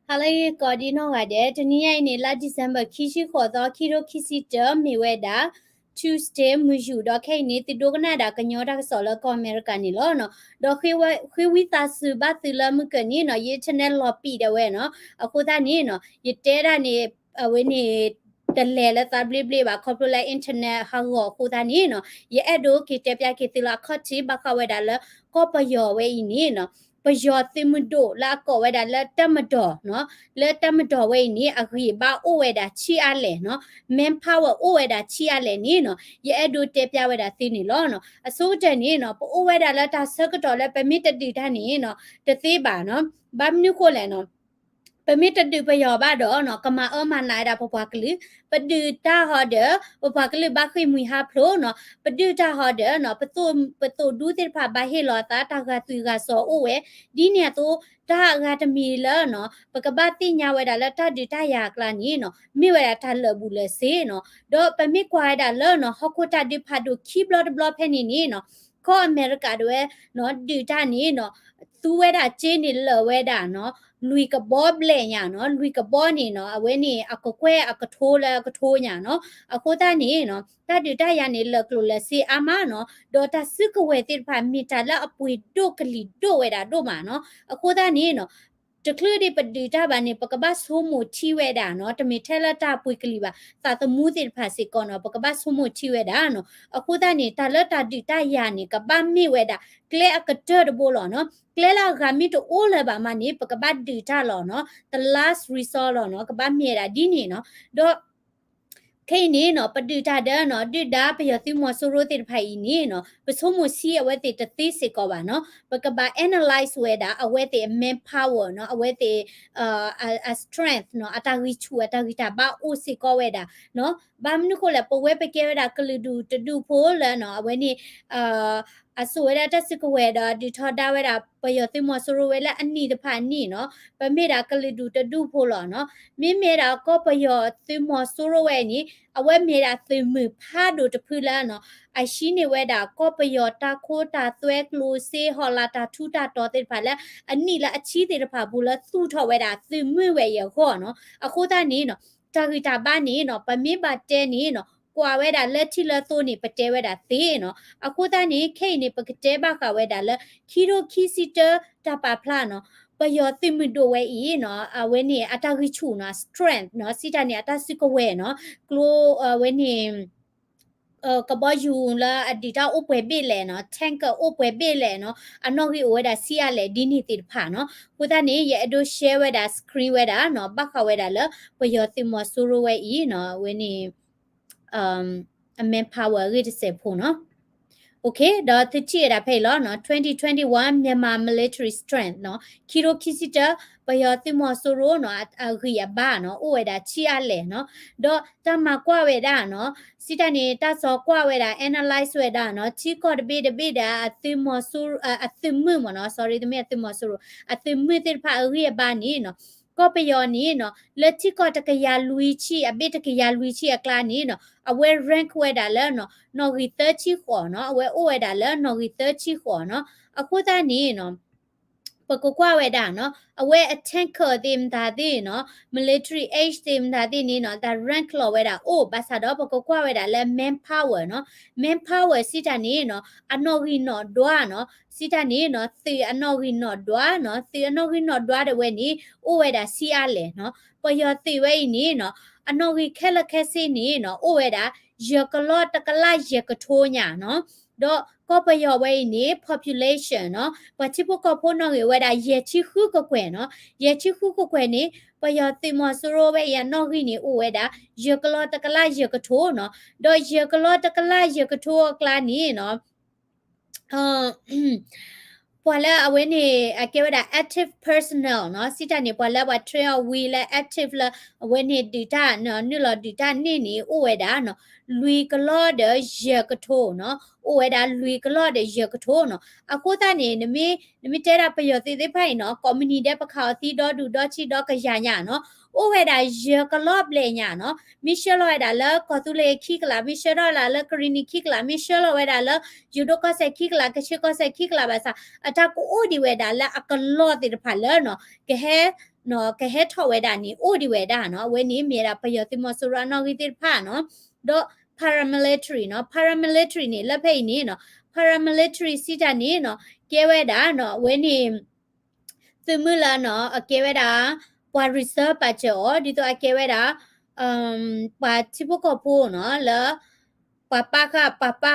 Halai Godino Gade, Tania in La December Kishi Kodo Kiro Kisi Term Niweda, Tuesday Muju, Dokani, the Doganada, Canyoda Solo Americanilono, Doki with us Batula Mucanino, Yetanel Lopi the Weno, Akutanino, Yetera ni Winnie. The lela tabli ba copula internet hago kutanino ye edu kitepia kitila koti bakawedala kopa yo we inino ปยอติมโดละก็เวดาละตมดอเนาะละตมดอเวนี่อะกีบาโอเวดาชีอาเลเนาะ manpower โอเวดาชีอาเลนี่เนาะยะอดูเตปยาเวดาตินี่ลอเนาะอโซเจนี่เนาะโอเวดาละตาซักดอละเปมิตดิทานี่เนาะตะติบาเนาะบัมนิโคเลเนาะปมิตรดูปยอบาดอเนาะกมามานาดาปปากลิปดูตาฮอเดปปากลิบาคิมุยฮาโพลเนาะปดูตาฮอเดเนาะปตูดูติพาบาเฮลอตาตากาตุกาโซโอเวดีเนี่ยตูตากาตมีเลเนาะปกบาติญาเวดาละตาดิตายากลานี่เนาะมิเวดาทันเลบุเลเซเนาะดอปมิควายดาเลเนาะฮอกตาดิพาดูคีบลอดบลอเพนี่นี่เนาะก็อเมริกาด้วยเนาะดิตานี่เนาะตูเวดาเจนิเลเวดาเนาะลุยกับบอบเลยเนี่ยเนาะลุยกับบอนี่เนาะเอาไว้นี่อากแควอากโทแล้วก็โทเนี่ยเนาะอโคตานี่เนาะตาดิตายานี่เลิกลุเลซีอามาเนาะดอตาซึกเวติพามีตาละอปุยโดกลิโดเวดาโดมาเนาะอโคตานี่เนาะจะคลื่นที่ปฏิจาบานี่ปกบ้าสมุชีเวดาเนาะจะมีเทลตาปุยกลีบาตาตมูติภาษิกเนาะปกบ้าสมุชีเวดาเนาะอโคตานี่ตาละตาดิตายานี่กับบ้ามีเวดาเกลอากเตอร์โบลเนาะเกลากามิโตโอเลบามานี่ปกบ้าดิตาลเนาะ the last resort เนาะกับบ้ามีระดีนี่เนาะดอเคนี่เนาะปฏิจาเดเนาะดิดาไปยติมอสุโรติไผนี่เนาะปสมุสีอเวติตติสิกว่าเนาะปกบา analyze เวดาอเวติ main power เนาะอเวติa strength เนาะอตาริชูอตาริตาบาอุสิกเวดาเนาะบามนุโคละปเวไปเกเวดากลืดูตดูโพลเนาะอเวนี่อสวยดาสิกเวดาดิทอดาเวดาไปยติมอสุโรเวละอันนี้ตะพานี่เนาะปะเมดากลืดูตดูโพลเนาะมิเมดาก็ไปยติมอสุโรเวนี่အဝဲမြေတာသင်မှုဖားတို့တဖူလာနော်အရှိနေဝဲတာကောပယောတာခိုးတာသွဲကလူစေဟောလာတာထူတာတော်တဲ့ဖာလဲအနိလာအချီတဲ့ဖာဘူးလဲသူ့ထော်ဝဲတာသင်မှုဝဲရခေါ်နော်အခုတာနေနော်တာဂီတာပါနေနော်ပမေပါတဲနေနော်ကွာဝဲတာလက်ချီလက်သိုးနေပတဲဝဲတာသေးနော်အခုတာနေခိတ်နေပကတဲပါကဝဲတာလဲခီရိုခီစီတာတပါဖလာနော်ปยอติมโดเวอีเนาะเวนี่อัตริชูเนาะ strength เนาะสิตานี่อัตสิกเวเนาะกลัวเวนี่กบยูละอดีตาอุปเวเบเลเนาะแทงก็อุปเวเบเลเนาะอันนอกที่โอเวดาซีอาเลดินี่ติดผ่าเนาะกูตานี่ยาดูแชร์เวดาสกรีนเวดาเนาะบักเขาเวดาละปยอติมสูรเวอีเนาะเวนี่manpower ก็จะเสพเนาะOkay ဒါတချီရဖေလောနော်2021မြန်မာ military strength နော်ခီရိုခီစီတာပယောတိမောဆိုရိုနော်အဂီယဘာနော်ဥဝေဒါချီအလေနော်ဒေါ်တမကွာဝေဒါနော်စီတနေတာစောကွာဝေဒါ analyze ဝေဒါနော်ချီကောဒဘေဒဘေဒါအတိမောဆိုအတိမှုမနော် sorry တမအတိမောဆိုရိုအတိမှုတိဖာအဂီယဘာနီနော်ก็ไปยอนี่เนาะแล้วที่ก็ตะกยาลุยชีอเบตะกยาลุยชีอกลานี่เนาะเอาไว้ rank ไว้ดาแล้วเนาะนอริเตอร์ชีขอเนาะเอาไว้โอไว้ดาแล้วนอริเตอร์ชีขอเนาะအခုตานี่เนาะปกกว่าเวดาเนาะเอาไว้ tanker ติมตาติเนาะ military age ติมตาตินี่เนาะตา rank ลอเวดาโอ้ภาษาดอปกกว่าเวดาและ man power เนาะ man power สิตานี่เนาะอนอริเนาะดัวเนาะสิตานี่เนาะตีอนอริเนาะดัวเนาะตีอนอริเนาะดัวเดเวนี่โอเวดาซีอาเลเนาะปยอตีเวนี่เนาะอนอริแคละแคซีนี่เนาะโอเวดายกลอตะกะลายกะโทญะเนาะดอก็ไปยอไว้นี่ population เนาะปัจจุบันก็พูดน้องเวดาเยชิคุก็แขวนเนาะเยชิคุก็แขวนนี่ปยอติมอสโรเวยันนอกนี่อูเวดาเยกลอตะกะลายกะโทเนาะดอเยกลอตะกะลายกะโทกลานี่เนาะพอแล้วเอาไว้นี่เกี่ยวกับ active personnel เนาะสิตานี่พอแล้วว่า trail we และ active ละเอาไว้นี่ data เนาะนี่ละ data นี่โอเวดาเนาะลุยกลอเดเยกโทเนาะโอเวดาลุยกลอเดเยกโทเนาะအခုตานี่နမတဲတာပယောတိသိဖိုင်เนาะ community တဲ့ပခါသီတော့ဒူတော့ချီတော့ကရညာเนาะโอเวดาเยกลอบเลยညာเนาะมิเชลเวดาละก็ตุเลခိกลามิเชลละกรีนิခိกลามิเชลเวดาละยูโดก็เซခိกลากะชิก็เซခိกลาบาซาအတကူအိုဒီဝဲဒါလက်အကလော့တိတဖာလဲနော်ကဲ နော်ကဟဲထော်ဝဲတာနီအိုဒီဝဲတာနော်ဝဲနီမြေတာပယောတိမဆူရာနော်ဂီတိဖာနော်တော့ paramilitary နော် paramilitary နေလက်ဖိတ်နေနော် paramilitary စီတာနေနော်ကဲဝဲတာနော်ဝဲနီသူမလာနော်အကဲဝဲတာပွာ reserve ပါချောဒီတော့အကဲဝဲတာပါချိပကောဖိုးနော်လာပပ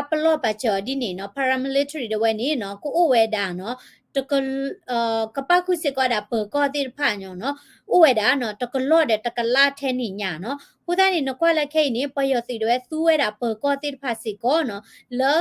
ပလော့ပါချောဒီနေနော် paramilitary တော့ဝဲနေနော်ကိုအိုဝဲတာနော်တကကပခုစစ်ကောတာပကောတိဖာညောနော်ဥဝဲတာနော်တကလော့တဲ့တကလာထဲနေညာနော်ဟိုသားနေနကွာလက်ခိနေပယောစီတော့သူဝဲတာပကောတိဖာစစ်ကောနော်လော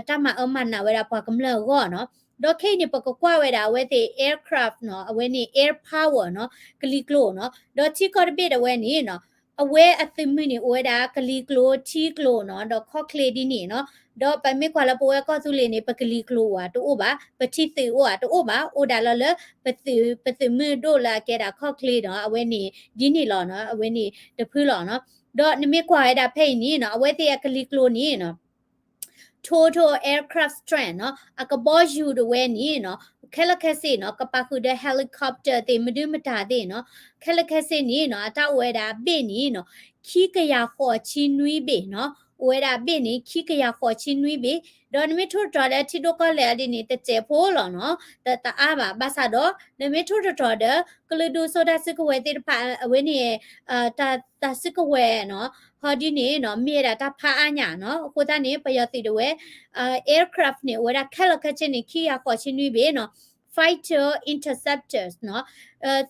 တမအမနာဝဲတာပွာကမလောကောနော်တော့ခိနေပကကွာဝဲတာဝဲတဲ့ aircraft နော်အဝဲနေ air power နော်ကလီကလိုနော်တော့ချီကောတပိတဲ့ဝဲနေနော်အဝဲအသိမင်းနေဝဲတာကလီကလိုချီကလိုနော်တော့ခော့ကလေးဒီနေနော်တော့ပမေကွာလပိုကောစုလေးနေပကလီကလိုဝါတူပါပတိတေဝါတူပါအိုဒါလလပတိမင်းတို့လာကဲတာခော့ကလေးနော်အဝဲနေဒီနေလောနော်အဝဲနေတဖူးလောနော်တော့နမေကွာရတာဖိတ်နေနော်အဝဲတဲ့ကလီကလိုနေနော်total aircraft strength เนาะอะกบอยูดเวนี่เนาะแค่ละแค่สิเนาะกะปะคือได้ helicopter ติมดุมตาติเนาะแค่ละแค่สินี่เนาะอะตะเวดาเบนี่เนาะขี้กะยาขอชินุยเบเนาะเวดาเบนี่ขี้กะยาขอชินุยเบดอนมิทุตอเดทิโดก็แลดินี่ตะเจโพลเนาะตะอาบาซาดอนมิทุตอเดกลือดูโซดาซึกเวติปะเวนี่ตาซึกเวเนาะဟောဒီနေနော်မြေတာတဖာအညာနော်ကိုတနေပယောတိတဝဲaircraft နေဝရခက်လခချင်းနေခီရခေါ်ချင်းနွေဘေနော် fighter interceptors နော်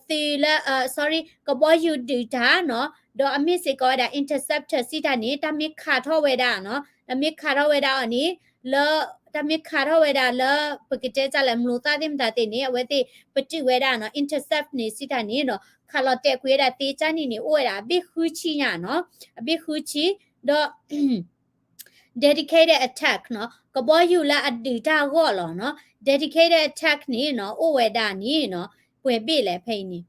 တီလာ sorry ကဘောယူဒီတာနော်တော့အမစ်စေကောဒါ interceptor စီတာနေတမစ်ခါထောဝဲတာနော်တမစ်ခါထောဝဲတာအနီလောတမစ်ခါထောဝဲတာလောပကတဲ့ကြလဲမလို့တာတင်တာတင်နေအဝဲတိပတိဝဲတာနော် intercept နေစီတာနေနော်ခါလတက်ခွေးတာတေချာနေနေအိုရတာဘိခူချီညာနော်အဘိခူချီတော့ dedicated attack နော်ကဘောယူလာအဒီတာကောလောနော် dedicated attack နေနော်အိုဝဲတာနေနော်ပွေပိလေဖိနေ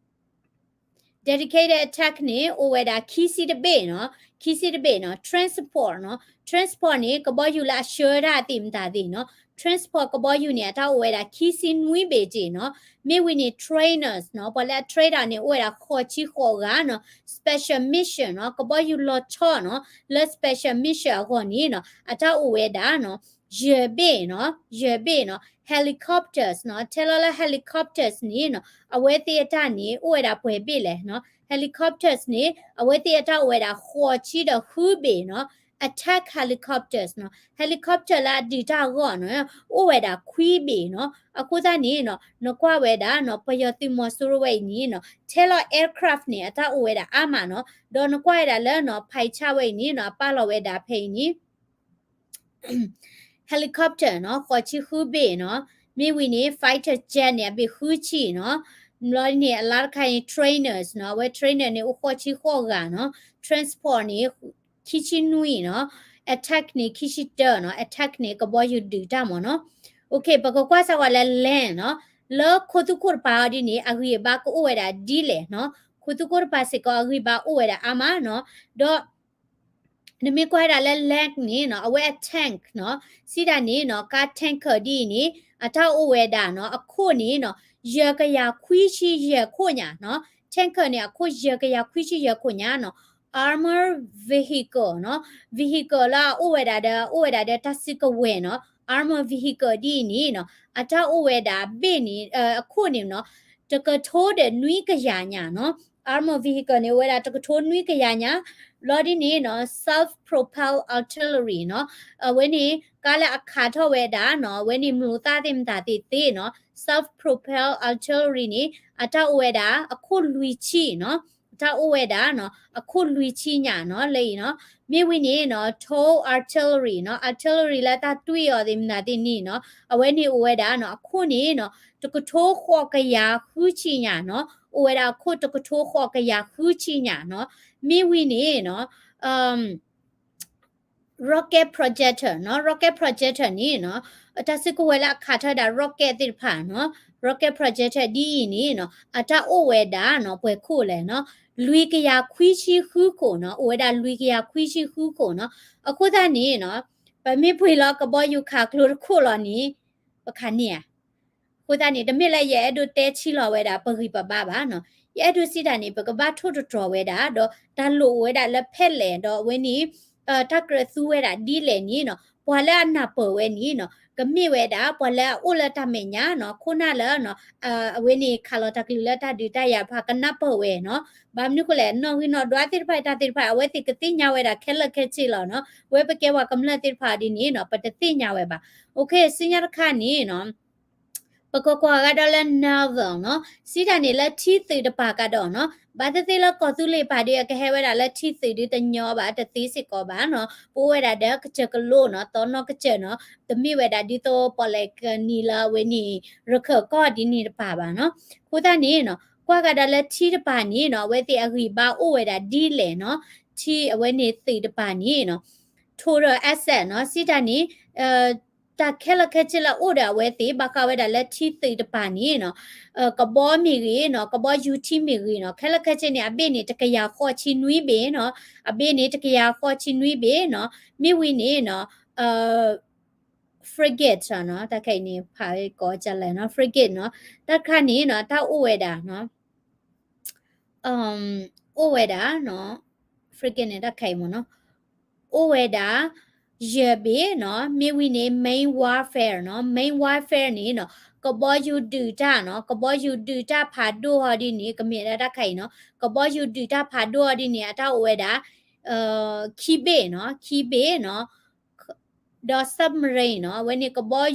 dedicated attack နေအိုဝဲတာခီစီတပေနော်ခီစီတပေနော် transport နော် transport နေကဘောယူလာ sure တာတိမတာတိနော် transport ကဘောယူနေတာဝဲတာခီစီနွေးပေကြီးနော်မေဝီနေ trainers နော်ပေါ်လာ trader နေဝဲတာခေါ်ချီခေါ်ကနော် special mission နော်ကဘောယူလောချောနော် let special mission ခေါ်နေနော်အတာဝဲတာနော်ရေဘေနော်ရေဘေနော် helicopters နော် telala helicopters နေနော်အဝဲတေတာနေဝဲတာပွဲပြေလေနော် helicopters နေအဝဲတေတာဝဲတာခေါ်ချီတော့ခူးဘေနော်attack helicopters နော် helicopter လာဒီတာကောနော်အိုဝဲတာခွီးဘေနော်အခုသားနေနော်နကွာဝဲတာနော်ပယောတိမဆူရဝဲနေနော် tailor aircraft နေအတာအိုဝဲတာအာမနော်ဒေါ်နကွာရတာလဲနော်ဖိုက်ချဝဲနေနော်ပါလောဝဲတာဖိနေ helicopter နော်ခေါ်ချီခူးဘေနော်မြေဝီနေ fighter jet နေဘေခူးချီနော်လော်နေအလားခိုင် trainers နော်ဝဲ trainer နေခေါ်ချီခေါ်ကနော် transport နေခီချီနွီနော် attack နေခီချီတာနော် attack နေကဘောယူဒီတာမနော် okay ပကကွာဆဝလဲလဲနော်လောခိုတုခုပါဒီနေအဂီဘာကိုဝဲတာဒီလေနော်ခိုတုခုပါစကောအဂီဘာဝဲတာအမနော်တော့နမေကွာတာလဲလက်နေနော်အဝဲ tank နော်စီတာနေနော်ကာ tanker ဒီနေအထောက်ဝဲတာနော်အခုနေနော်ရကရခွီးချီရခွညာနော် tanker နေအခုရကရခွီးချီရခွညာနော်armor vehicle နော် vehicle လာဥဝဲတာတဲ့တစစ်ကဝဲနော် armor vehicle ဒီနီနော်အတာဥဝဲတာဘေနီအခုနေနော်တကထိုးတဲ့နွီးကရညာနော် armor vehicle နေဝဲတာတကထိုးနွီးကရညာလော်ဒီနေနော် self propel artillery နော်ဝဲနေကားလာအခါထောဝဲတာနော်ဝဲနေမလို့တာတင်တာတေနော် self propel artillery နေအတာဥဝဲတာအခုလူချီနော်တာအိုဝဲတာနော်အခုလူချီညာနော်လေနော်မြေဝင်းနေနော် tow artillery နော် artillery လာတာတွေ့ရသည်မနာတင်နီနော်အဝဲနေအိုဝဲတာနော်အခုနေနော်တကထိုးခေါ်ကရခူးချီညာနော်အိုဝဲတာခုတကထိုးခေါ်ကရခူးချီညာနော်မြေဝင်းနေနော်rocket projector နော် rocket projector နေနော်တစကဝဲလာခါထတာ rocket တိဖာနော် rocket projector ဒီနေနော်အတာအိုဝဲတာနော်ပွဲခို့လဲနော်လွီကရခွီးချီခူးကိုနော်အိုဝဲတာလွီကရခွီးချီခူးကိုနော်အခုသားနေနော်ဗမေဖွေလောကဘောယူခါကလိုခို့လောနီပခါနီယ ကိုသားနေတမစ်လိုက်ရဲ့တို့တဲချီလော်ဝဲတာပဂိပပပါနော်ရဲ့တို့စီတာနေပကဘာထုတော်ဝဲတာတော့ဒါလိုဝဲတာလက်ဖက်လေတော့ဝင်းနီတက်ကရသူဝဲတာဒီလေနီနော်ဘွာလာနာပဝဲနီနော်ကမိဝဲတာဘွာလာအိုလာတမညာနော်ခုနလာနော်ဝင်းနီခါလောတကလတာဒီတရဖာကနပဝဲနော်ဘာမနုကလေနော်ဝင်းနော်ဒွာတိဖိုက်တာတိဖိုက်အဝဲတိကတိညာဝဲတာခဲလက်ခဲချီလောနော်ဝဲပကဲဝကမလတိဖာဒီနီနော်ပတတိညာဝဲပါโอเคစင်ရခါနီနော်ပကကွာကတော့လဲနာဗယ်နော်စီတာနေလဲထီသေးတပါကတော့နော်ဘာတသေးလဲကောသူလေးပါတဲ့ကဟဲဝဲတာလဲထီသေးဒီတညောပါတသေးစစ်ကောပါနော်ပိုးဝဲတာတဲ့ကချက်ကလို့နော်တောနော်ကချက်နော်တမိဝဲတာဒီတော့ပေါ်လက်ကနီလာဝဲနီရခကောဒီနီတပါပါနော်ခိုးတာနေနော်ကွာကတော့လဲထီတပါနေနော်ဝဲတိအဂီပါအိုဝဲတာဒီလေနော်ထီအဝဲနေသေးတပါနေနော်ထိုးရ asset နော်စီတာနေတာခဲလခဲချလာအိုဒါဝဲတိဘကဝဲတာလက်ချီတိတပါနီနော်ကဘောမီရီနော်ကဘောယူတီမီရီနော်ခဲလခဲချနေအဘေနေတကရခေါ်ချီနွီးဘေနော်အဘေနေတကရခေါ်ချီနွီးဘေနော်မိဝီနေနော်frigate နော်တခိုင်နေဖာကောကြလဲနော် frigate နော်တခါနေနော်တာအိုဝဲတာနော်အိုဝဲတာနော် frigate နေတခိုင်မနော်အိုဝဲတာရဘေနော်မြေဝီနေ main warfare နော် main warfare နေနော်ကဘောယူဒူတာနော်ကဘောယူဒူတာဖာဒိုဟော်ဒီနေကမြေရတာခိုင်နော်ကဘောယူဒူတာဖာဒိုဟော်ဒီနေအတော့ဝဲတာခီဘေနော်ခီဘေနော်ဒေါ် submarine နော်ဝဲနေကဘော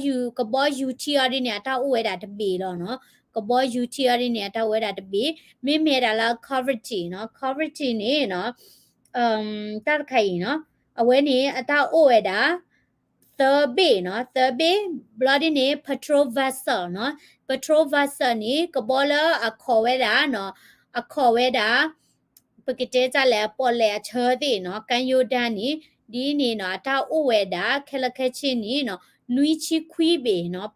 ယူချီရဒီနေအတော့ဝဲတာတပေတော့နော်ကဘောယူချီရဒီနေအတော့ဝဲတာတပေမိမေတာလာ coverage နော် coverage နေနော်တတ်ခိုင်နော်အဝဲနေအတောက်အိုဝဲတာthirdနော် third bloody နေ patrol vessel နော် patrol vessel နေကဘောလာအခေါ်ဝဲတာနော်အခေါ်ဝဲတာပကတဲ့ကြလဲပေါ်လဲချေတဲ့နော်ကန်ယိုဒန်နေဒီနေနော်အတောက်အိုဝဲတာခဲလခဲချင်းနေနော်နွီချီခွီးပေနော်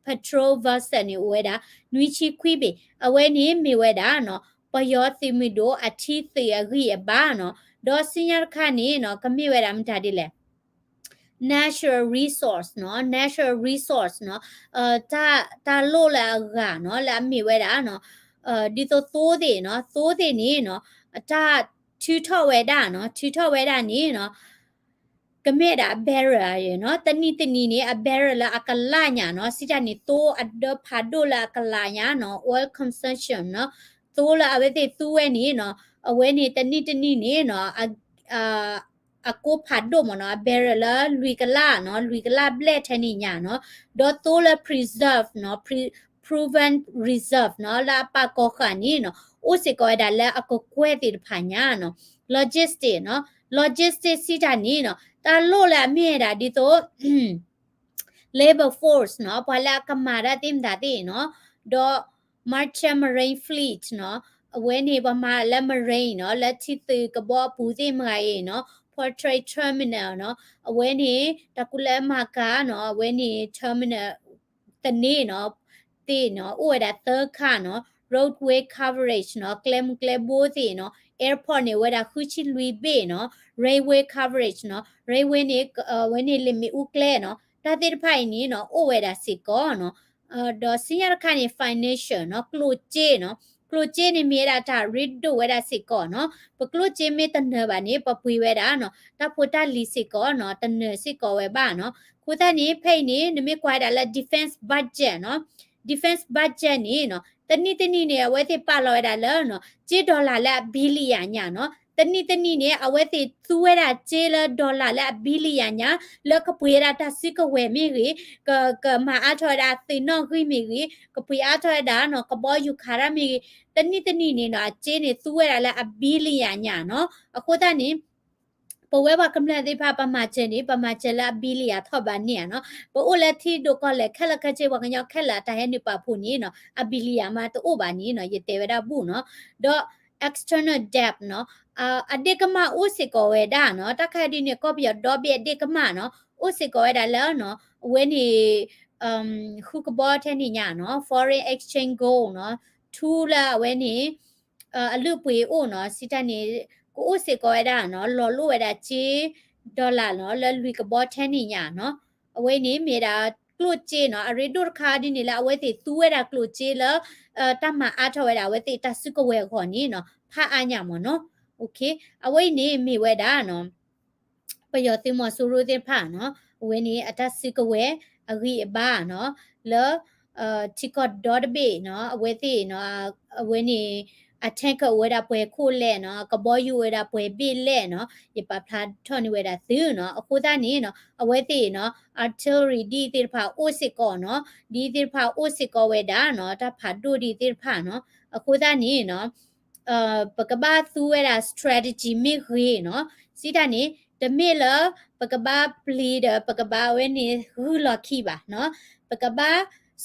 patrol vessel နေဝဲတာနွီချီခွီးပေအဝဲနေမိဝဲတာနော်ပယောတိမီဒိုအချီသေးရီအဘာနော်ဒေါ်စင်ရခါနေနော်ကမိဝဲတာမထားဒီလေ natural resource နော် natural resource နော်တာလို့လာကနော်လာမိဝဲတာနော်ဒီတော့သိုးတယ်နော်သိုးတယ်နေနော်တာထူထော်ဝဲတာနော်ထူထော်ဝဲတာနေနော်ကမဲတာ barrier ရနော်တနီနေအ barrier လာအကလာညာနော်စီတနေတိုးအဒဖာဒိုလာကလာညာနော် oil consumption နော်သိုးလာအဝဲတဲ့သူ့ဝဲနေနော်အဝဲနေတနီနေနော်အကိုဖတ်ဒိုမနော် barrier လာလူကလာနော်လူကလာ blade ထနေညာနော်ဒေါ်တိုးလာ preserve နော် proven reserve နော်လာပါကောခါနီနော်ဥစကောဒါလာအကိုကွဲတဲ့ဖာညာနော် logistic နော် logistic စီတာနီနော်တာလို့လာမြေတာဒီတော့ labor force နော်ဘာလာကမာရာတင်တာတဲ့နော်ဒေါ် merchant marine fleet နော်အဝဲနေပါမှာလက် marine နော်လက်ချီတေကဘောပူသေးမရေနော် portrait terminal နော်အဝဲနေတကူလဲမာကာနော်အဝဲနေ terminal တနေ့နော်တေနော်ဥဝဲတာ third ခါနော် roadway coverage နော် claim ဘိုးစီနော် airport နေဝဲတာခုချီလူဘေနော် railway coverage နော် railway နေဝဲနေ limit ဥကလဲနော်တာတိဖိုင်နေနော်ဥဝဲတာစီကောနော်ဒေါ်စင်ရခါနေ financial နော် close နော်ကလိုချေနေမြေတာတာ read ဒိုဝဲတာစစ်ကောနော်ပကလိုချေမေတနဘာနေပပွေဝဲတာနော်တဖိုတာလီစစ်ကောနော်တနစစ်ကောဝဲပါနော်ခိုတာနေဖိတ်နေနမေကွာတာလာ defense budget နော် defense budget နေနော်တနိနေဝဲတိပါလောရတာလဲနော်ကြေးဒေါ်လာလာဘီလီယံညာနော်တနိနေအဝဲတိသူဝဲတာကြေးလာဒေါ်လာလာဘီလီယံညာလကပွေတာတစစ်ကဝဲမိရီကမအားထော်တာသိနော်ခိမိရီကပွေအားထော်တာနော်ကဘောယူခါရမိရီတနိနေနော်ကြေးနေသူဝဲတာလာဘီလီယံညာနော်အခုတနေပဝဲပါကမ္လန်သေးဖာပမာချေနေပမာချေလာဘီလီယာထော့ပါနေနော်ပအိုလက်တီဒိုကလည်းခက်လက်ခက်ချေဝကညောက်ခက်လာတဟဲနေပါဖို့နေနော်အဘီလီယာမှာတိုးပါနေနော်ရတေဝဒဘူးနော်တော့ external debt နော်အဒေကမဥစီကောဝဲဒါနော်တခါဒီနေကောပြတော့ပြအဒေကမနော်ဥစီကောဝဲဒါလဲနော်ဝဲနေခုကဘောထဲနေညာနော် foreign exchange goal နော်ထူလာဝဲနေအလူပွေအိုနော်စီတနေကိုဥစေကောရတာနော်လော်လို့ရတာချီဒေါ်လာနော်လလူကဘော10ညညာနော်အဝေးနေမြေတာ กลูเจเนาะอริดูคาดินี่ละเวติตัวดากลูเจละตามมาอาทเวดาเวติตัสกเวขอนี่เนาะพาอาญามเนาะโอเคเอาไว้นี่มีเวดาเนาะปยอติมอสูรูเตพาเนาะเวนี่อัตสิกเวอริบ้าเนาะแล้วทิกอดดอดเบเนาะเวติเนาะเวนี่အထက်ကဝေဒပွဲခိုးလဲနော်ကဘောယူဝေဒပွဲပိလဲနော်ယပဖလာထော်နေဝေဒသီနော်အခုသားနေနော်အဝဲတိနော် artillery ဒီတိဖာအိုစစ်ကောနော်ဒီတိဖာအိုစစ်ကောဝေဒနော်တဖာဒိုဒီတိဖာနော်အခုသားနေနော်ပကဘာသူဝေဒ strategy မိခေနော်စီတာနေတမေလပကဘာ leader ပကဘာဝဲနေဟူလခိပါနော်ပကဘာ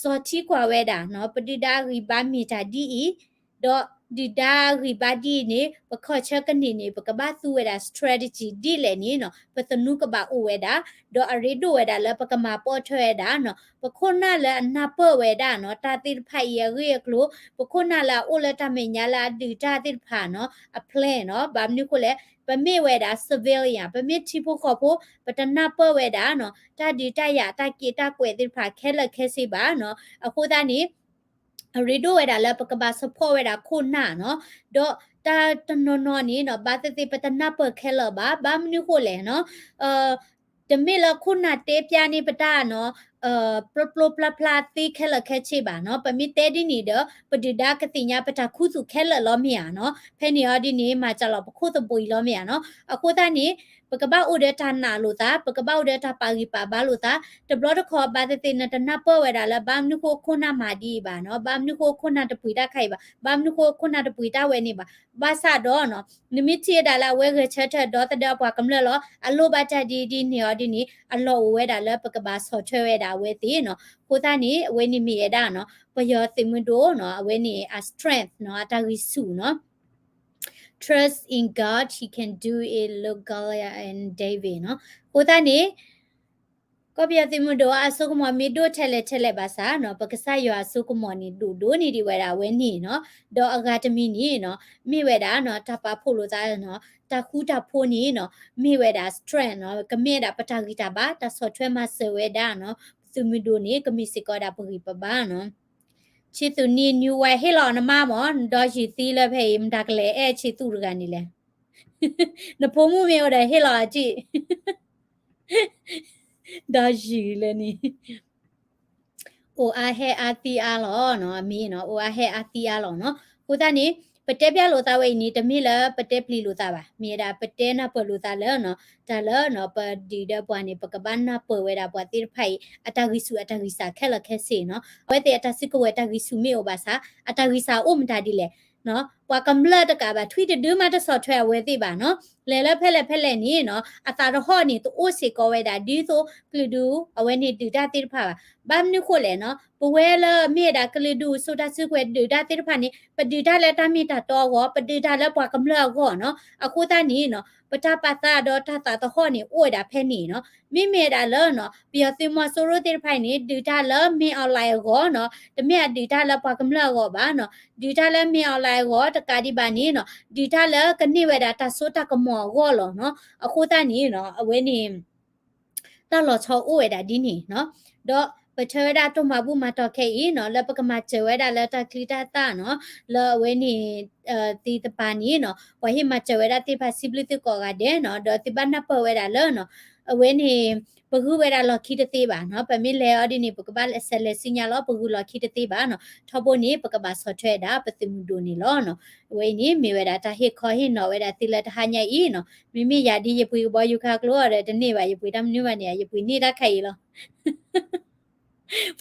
စောတိကွာဝဲတာနော်ပတိဒါရီဘာမီတာဒီတော့ဒီဒါရီဘာဒီနေပခောချက်ကနေနေပကဘာသူဝဲတာ strategy ဒီလေနေနော်ပတနုကဘာအိုဝဲတာတော့အရီဒိုဝဲတာလဲပကမာပေါ်ထွဲတာနော်ပခုနာလဲအနာပဝဲတာနော်တာတိဖိုင်ရရကလို့ပခုနာလာအိုလက်တမညာလာဒီတာတိဖာနော်အပလဲနော်ဘာမျိုးကိုလဲပမေဝဲတာ civilian ပမေချိဖို့ခေါ်ဖို့ပတနာပဝဲတာနော်တာဒီတရတာကေတာကွဲတိဖာခဲလက်ခဲစီပါနော်အခုသားနေရီဒိုဝဲတာလဲပကဘာ support ဝဲတာခုနာနော်တော့တာတနော်နီနော်ဘာတိပတနာပခဲလဘာဘာမနုကိုလဲနော်တမေလခုနာတေပြာနေပတာနော်ပပပလပလာတိခဲလခဲချေပါနော်ပမီတဲဒီနီဒပဒဒါကတိညာပတာခုစုခဲလလောမီယာနော်ဖဲနီဟာဒီနေမှာကြတော့ပခုတပွေလောမီယာနော်အခုတန်းနေပကပဥဒတာနာလို့တာပကပဥဒတာပါရီပါဘာလို့တာတဘလတခေါ်ပါတဲ့နတနာပေါ်ဝဲတာလဲဘာမနုကိုခုနာမာဒီပါနော်ဘာမနုကိုခုနာတပွေတာခိုင်ပါဘာမနုကိုခုနာတပွေတာဝဲနေပါဘာစတော့နော်နမီချေတာလာဝဲခချက်ထတော့တတော့ပွားကမလလောအလိုပါတဒီနေော်ဒီနေအလောဝဲတာလဲပကပဆော်ချွဲဝဲတာဝဲတီနော်ကိုသားနေအဝဲနေမီရတာနော်ပယောသိမွန်းတို့နော်အဝဲနေ strength နော်အတာရီစုနော် trust in God he can do it look Goliath and David နော်ကိုသားနေကောပြတိမတို့အဆုကမမီတို့ထဲလဲပါစာနော်ပကဆရွာဆုကမနီဒိုနီဒီဝဲတာဝဲနီနော်ဒေါ်အဂါတမီနီနော်မိဝဲတာနော်တပါဖို့လို့သားနော်တခုတဖို့နီနော်မိဝဲတာ strength နော်ကမေတာပတာဂီတာပါတဆော့ထွဲမဆဝဲတာနော်သူမီတို့နီကမီစကောတာပဂီပပါနော်ချီသူနီညူဝဲဟေလောနမမောဒေါ်ချီသီလဖေးမတကလေအဲချီသူရကန်နီလေနဖိုးမှုမြေော်တယ်ဟေလောအကြည့်ဒါရှိလေနီအိုအဟဲအတီအလောနော်အမီနော်အိုအဟဲအတီအလောနော်ကိုတနီပတဲပြလို့သားဝိနီတမိလပတဲပလီလို့သားပါမြေတာပတဲနာပလို့သားလဲနော်ဒါလဲနော်ပဒီဒပွားနေပကပနာပဝဲတာပွားတိဖိုင်အတဂိစုအတဂိစာခဲလခဲစေနော်ဝဲတဲ့အတစစ်ကဝဲတဂိစုမေဩပါစာအတဂိစာအိုမတာဒီလေနော်ပွာကမ္လတကဘာထွီတဒူးမတဆော့ထွဲဝဲသိပါနော်လဲဖက်လဲနီနော်အတာရဟောနီတူအိုစီကောဝဲတာဒီဆိုကလူဒူအဝဲနီတူတာတိဖာဘာမနုခိုလဲနော်ပဝဲလမြေတာကလူဒူဆိုတာစုခွဲတူတာတိဖာနီပဒူတာလဲတမီတာတော့ကောပဒူတာလဲပွာကမ္လကောနော်အခုတနီနော်ပတာပတာတော့တတာတဟောနီအိုတာဖဲနီနော်မိမေတာလဲနော်ပြောသိမဆိုရိုတိဖိုင်နီဒူတာလဲမင်းအွန်လိုင်းကောနော်တမီဒူတာလဲပွာကမ္လကောပါနော်ဒူတာလဲမင်းအွန်လိုင်းကောတကာဒီပါနီနော်ဒီတာလဲကနေဝဲတာတဆိုတာကမောကောလောနော်အခုတနီနော်အဝဲနီတလောချောအိုဝဲတာဒီနီနော်တော့ပချဝဲတာတော့မဘူးမတော့ခဲဤနော်လပကမချဝဲတာလက်တကလီတာတာနော်လောဝဲနီတီတပါနီနော်ဝဟိမချဝဲတာတိပါစီဘလီတကောကတဲ့နော်တော့တိပါနပဝဲတာလောနော်အဝဲနီပကူဝဲတာလော်ခီတသေးပါနော်ပမီလေအော်ဒီနေပကပါလက်ဆက်လက်စညာလောပကူလော်ခီတသေးပါနော်ထောဖို့နေပကပါဆော့ထွဲတာပတိမှုဒိုနေလောနော်ဝဲနေမေဝဲတာတဟိခေါ်ဟိနော်ဝဲတာတိလက်တဟာညိုင်ဤနော်မိမိယာဒီရပွေဘောယူခါကလောရတဲ့တနေ့ပါရပွေတမနုမနေရပွေနေတာခိုင်လော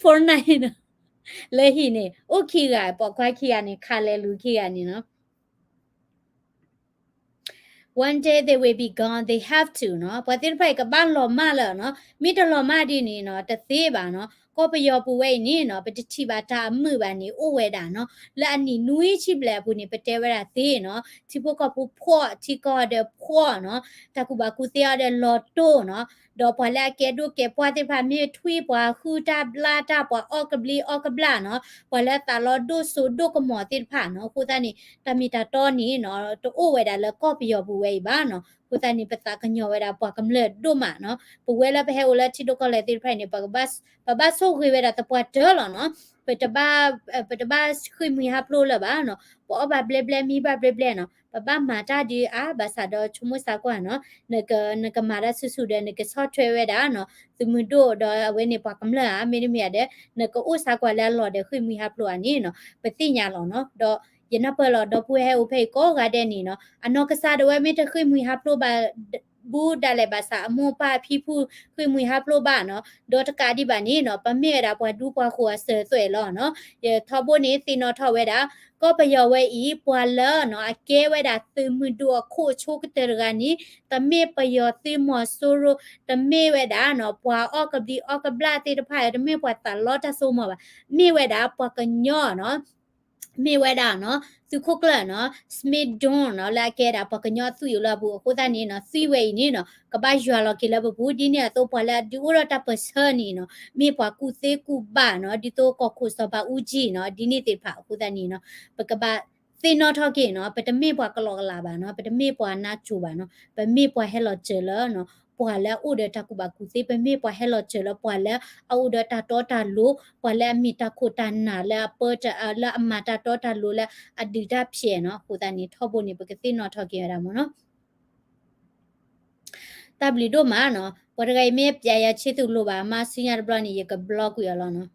Fortnite လေဟိနေโอเคကပေါ့ခွိုက်ခီကနေခါလဲလူခီကနေနော် one day they will be gone they have to နော်ပတိဖိုက်ကပန်းလောမလာနော်မိတလောမဒီနေနော်တသေးပါနော်ကောပယောပူဝဲနေနော်ပတတိပါတာမှုပါနေအိုဝဲတာနော်လာအနီနွေးချိပလဲဘူးနေပတဲဝဲတာသေးနော်ချိဖို့ကပူဖော့ချိကောတဲ့ဖော့နော်တကူပါကူတရားတဲ့လော်တိုနော်ဒေါ်ပလာကဲဒုကဲပွားတဲ့ဖာမြေထွေးပွားခူတာဘလာတာပွားအော့ကဘလီအော့ကဘလာနော်ပလာတာလော်ဒုဆိုဒုကမောတိဖာနော်ကိုတနီတမီတာတော်နီနော်တိုးဝဲတာလဲကောပယောပူဝဲပါနော် ku ta ni pata kanyo weda pa kamle do ma no pu wela pe he ola ti do ko le ti phai ni pa ba so khwe weda ta pa de lo no pe ta ba khwi mi ha plo la ba no po ba ble mi ba ble no ba ma ta di a ba sa do chumu sa kwa no ne ka ma da su de ne ka software weda no tu mu do do we ni pa kamle a me ni mi ya de ne ka o sa kwa la lo de khwi mi ha plo ani no pe ti nya lo no doยนาเปลอดพูเฮอุเพก็กาเดนี่เนาะอันนอกซาดวยไม่ตะคุยมุยฮับโลบาบูดาเลบาซาโมปาพี่ผู้คุยมุยฮับโลบาเนาะดอตกาดิบานี่เนาะปะเมราปวดูปวขัวเสสวยลอเนาะเยทอโบนี้ตินอทอเวดาก็ไปยอเวอีปวเลเนาะอเกเวดาตึมือดัวโคโชกเตรกานี้ตะเมไปยอติมอโซโรตะเมเวดาเนาะปวออกกับดีออกกับบลาติตะพายตะเมปวตาลอตะโซมาบะเมเวดาปวกันย่อเนาะมีเวดาเนาะสุคุกละเนาะสมิดดอนเนาะลาเกดาปกญอสุอยู่ละบุโคตานี่เนาะซีเวนี่เนาะกบะยัวลอกิละบุดีเนี่ยโตปอละดิโอรตาเปเซนี่เนาะมีปอกูเซกูบะเนาะดิโตกอคุสบะอูจีเนาะดินี่ติผาโคตานี่เนาะปกบะซีนอทอเกเนาะปะตะเมปอกะลอกะลาบะเนาะปะตะเมปอนาจูบะเนาะปะเมปอเฮลอเจลเนาะปอละอูเดตะกุบะกูเซปะเมปอเฮลอเจลปอละอูเดตะตอตาลูปอละมีตะโคตานาละเปตะละอมาตะตอตาลูละอดิดาเพียเนาะโคตานี่ทอโบนี่ปะกะซีนอทอเกราโมเนาะตาบลิโดมาเนาะปอดไกเมปยายาชิตุโลบามาซิญาบลอนี่ยกะบล็อกอยู่แล้วเนาะ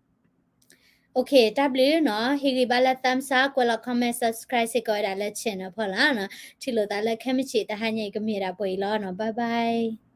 โอเคดับเลยเนาะฮิริบาลาตัมซากวลาคอมเมนต์ subscribe สิก็ได้แล้วเช่นนะพอละเนาะที่เราได้แล้วแค่ไม่ฉีดแต่ให้ยังก็มีระบบอีกแล้วเนาะบ๊ายบาย